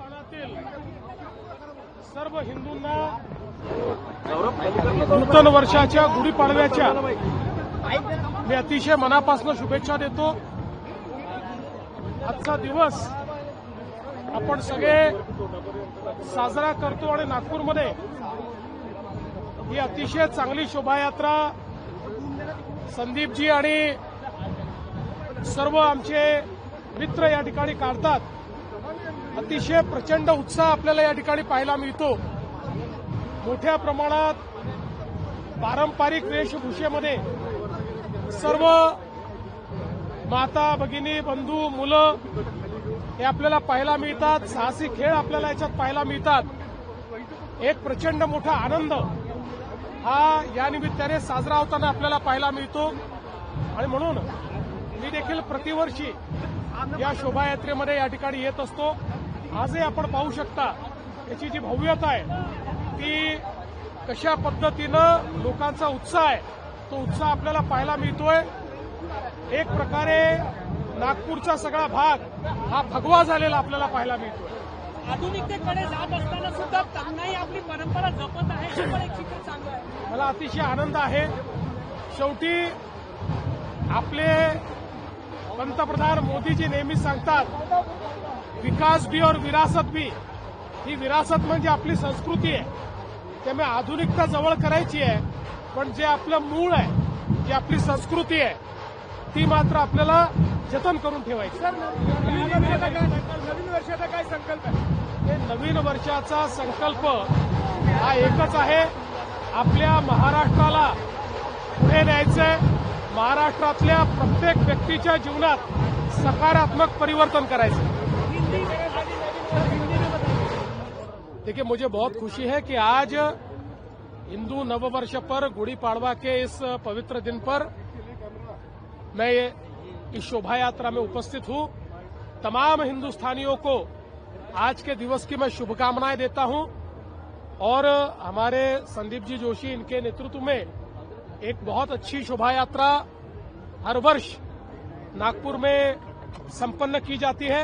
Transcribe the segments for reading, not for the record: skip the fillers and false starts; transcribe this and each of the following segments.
जगभरातील सर्व हिंदूंना नूतन वर्षाच्या गुढीपाडव्याच्या मी अतिशय मनापासून शुभेच्छा देतो। आजचा दिवस आपण सगळे साजरा करतो आणि नागपूरमध्ये ही अतिशय चांगली शोभायात्रा संदीपजी आणि सर्व आमचे मित्र या ठिकाणी काढतात। अतिशय प्रचंड उत्साह आपल्याला या ठिकाणी पाहायला मिळतो। मोठ्या प्रमाणात पारंपरिक वेशभूषेमध्ये सर्व माता भगिनी बंधू मुलं हे आपल्याला पाहायला मिळतात। साहसी खेळ आपल्याला याच्यात पाहायला मिळतात। एक प्रचंड मोठा आनंद हा या निमित्ताने साजरा होताना आपल्याला पाहायला मिळतो आणि म्हणून मी देखील प्रतिवर्षी या शोभायात्रेमध्ये या ठिकाणी येत असतो। आजही आपण पाहू शकता याची जी भव्यता आहे ती कशा पद्धतीनं लोकांचा उत्साह आहे तो उत्साह आपल्याला पाहायला मिळतोय। एक प्रकारे नागपूरचा सगळा भाग हा भगवा झालेला आपल्याला पाहायला मिळतोय। आधुनिकतेकडे जात असताना सुद्धा त्यांनाही आपली परंपरा जपत आहे हे पण एक चित्र चांगलं आहे। मला अतिशय आनंद आहे। शेवटी आपले पंतप्रधान मोदीजी नेहमी सांगतात विकास भी और विरासत भी। ही विरासत म्हणजे आपली संस्कृती आहे। त्यामुळे आधुनिकता जवळ करायची आहे पण जे आपलं मूळ आहे जी आपली संस्कृती आहे ती मात्र आपल्याला जतन करून ठेवायची। नवीन वर्षाचा काय संकल्प आहे? नवीन वर्षाचा संकल्प हा एकच आहे, आपल्या महाराष्ट्राला पुढे न्यायचंय। महाराष्ट्रातल्या प्रत्येक व्यक्तीच्या जीवनात सकारात्मक परिवर्तन करायचं। देखिए मुझे बहुत खुशी है कि आज हिंदू नववर्ष पर गुड़ी पाड़वा के इस पवित्र दिन पर मैं इस शोभा यात्रा में उपस्थित हूं। तमाम हिंदुस्तानियों को आज के दिवस की मैं शुभकामनाएं देता हूं और हमारे संदीप जी जोशी इनके नेतृत्व में एक बहुत अच्छी शोभा यात्रा हर वर्ष नागपुर में संपन्न की जाती है।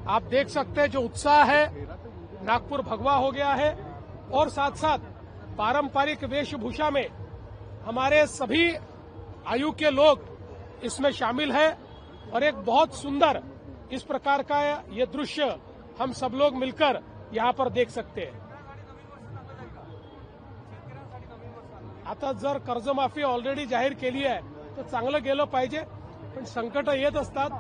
आप देख सकते हैं जो उत्साह है नागपुर भगवा हो गया है और साथ साथ पारंपरिक वेशभूषा में हमारे सभी आयु के लोग इसमें शामिल है और एक बहुत सुंदर इस प्रकार का ये दृश्य हम सब लोग मिलकर यहां पर देख सकते हैं। आता जर कर्जमाफी ऑलरेडी जाहीर केली आहे तर चांगलं गेलं पाहिजे पण संकट येत असतात।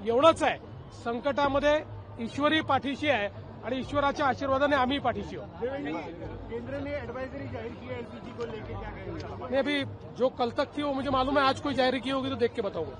एवढंच आहे संकटामध्ये ईश्वरी पाठीशी आहे आणि ईश्वराच्या आशीर्वादाने आम्ही पाठीशी आहोत। केंद्र ने एडवाइजरी जाहिर की है एलपीजी को लेकर, क्या कहेंगे? नहीं अभी जो कल तक थी वो मुझे मालूम है, आज कोई जाहिर की होगी तो देख के बताऊंगा।